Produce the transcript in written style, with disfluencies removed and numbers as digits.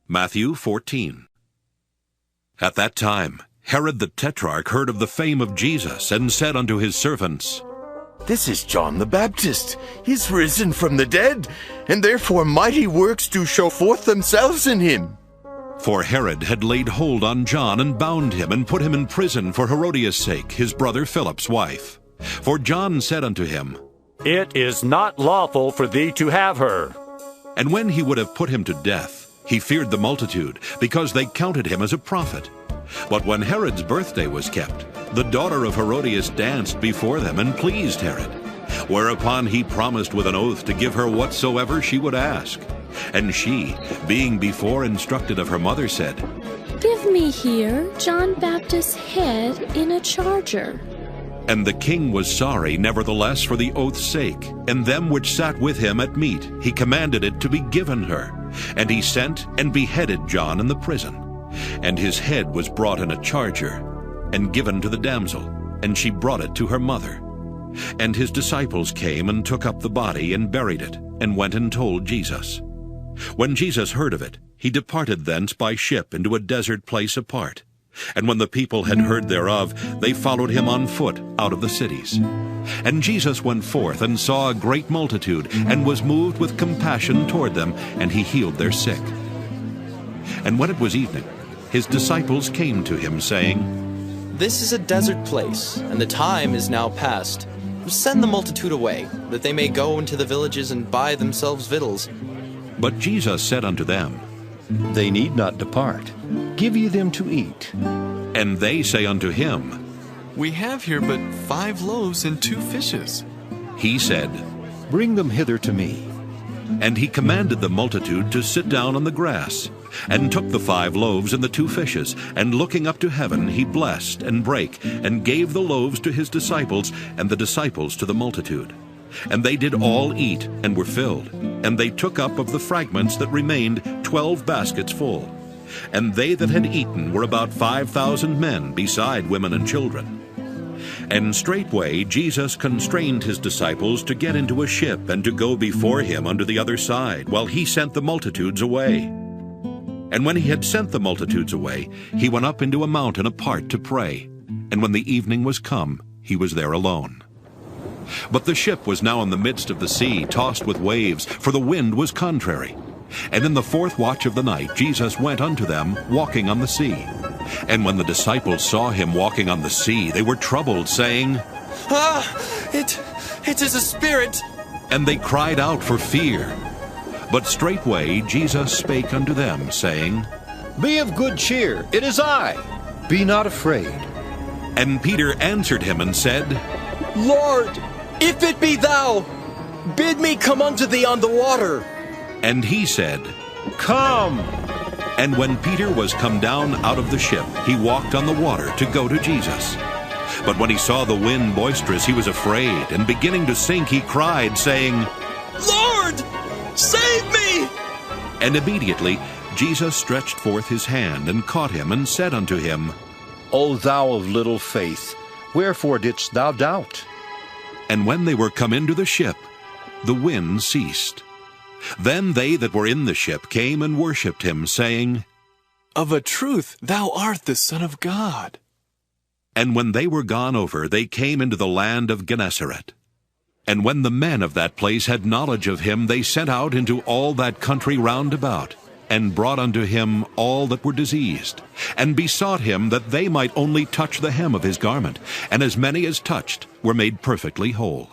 Matthew 14. At that time Herod the Tetrarch heard of the fame of Jesus, and said unto his servants, This is John the Baptist. He is risen from the dead, and therefore mighty works do show forth themselves in him. For Herod had laid hold on John, and bound him, and put him in prison for Herodias' sake, his brother Philip's wife. For John said unto him, It is not lawful for thee to have her. And when he would have put him to death, he feared the multitude, because they counted him as a prophet. But when Herod's birthday was kept, the daughter of Herodias danced before them, and pleased Herod. Whereupon he promised with an oath to give her whatsoever she would ask. And she, being before instructed of her mother, said, Give me here John Baptist's head in a charger. And the king was sorry, nevertheless, for the oath's sake. And them which sat with him at meat, he commanded it to be given her. And he sent and beheaded John in the prison. And his head was brought in a charger, and given to the damsel, and she brought it to her mother. And his disciples came and took up the body, and buried it, and went and told Jesus. When Jesus heard of it, he departed thence by ship into a desert place apart. And when the people had heard thereof, they followed him on foot out of the cities. And Jesus went forth, and saw a great multitude, and was moved with compassion toward them, and he healed their sick. And when it was evening, his disciples came to him, saying, This is a desert place, and the time is now past. Send the multitude away, that they may go into the villages and buy themselves victuals. But Jesus said unto them, They need not depart. Give ye them to eat. And they say unto him, We have here but 5 loaves and 2 fishes. He said, Bring them hither to me. And he commanded the multitude to sit down on the grass, and took the 5 loaves and the 2 fishes, and looking up to heaven, he blessed, and brake, and gave the loaves to his disciples, and the disciples to the multitude. And they did all eat, and were filled. And they took up of the fragments that remained 12 baskets full. And they that had eaten were about 5,000 men, beside women and children. And straightway Jesus constrained his disciples to get into a ship, and to go before him unto the other side, while he sent the multitudes away. And when he had sent the multitudes away, he went up into a mountain apart to pray. And when the evening was come, he was there alone. But the ship was now in the midst of the sea, tossed with waves, for the wind was contrary. And in the 4th watch of the night Jesus went unto them, walking on the sea. And when the disciples saw him walking on the sea, they were troubled, saying, It is a spirit. And they cried out for fear. But straightway Jesus spake unto them, saying, Be of good cheer, it is I. Be not afraid. And Peter answered him and said, Lord, if it be thou, bid me come unto thee on the water. And he said, Come. And when Peter was come down out of the ship, he walked on the water to go to Jesus. But when he saw the wind boisterous, he was afraid, and beginning to sink, he cried, saying, Lord, save me! And immediately Jesus stretched forth his hand, and caught him, and said unto him, O thou of little faith, wherefore didst thou doubt? And when they were come into the ship, the wind ceased. Then they that were in the ship came and worshipped him, saying, Of a truth, thou art the Son of God. And when they were gone over, they came into the land of Gennesaret. And when the men of that place had knowledge of him, they sent out into all that country round about, and brought unto him all that were diseased, and besought him that they might only touch the hem of his garment. And as many as touched were made perfectly whole.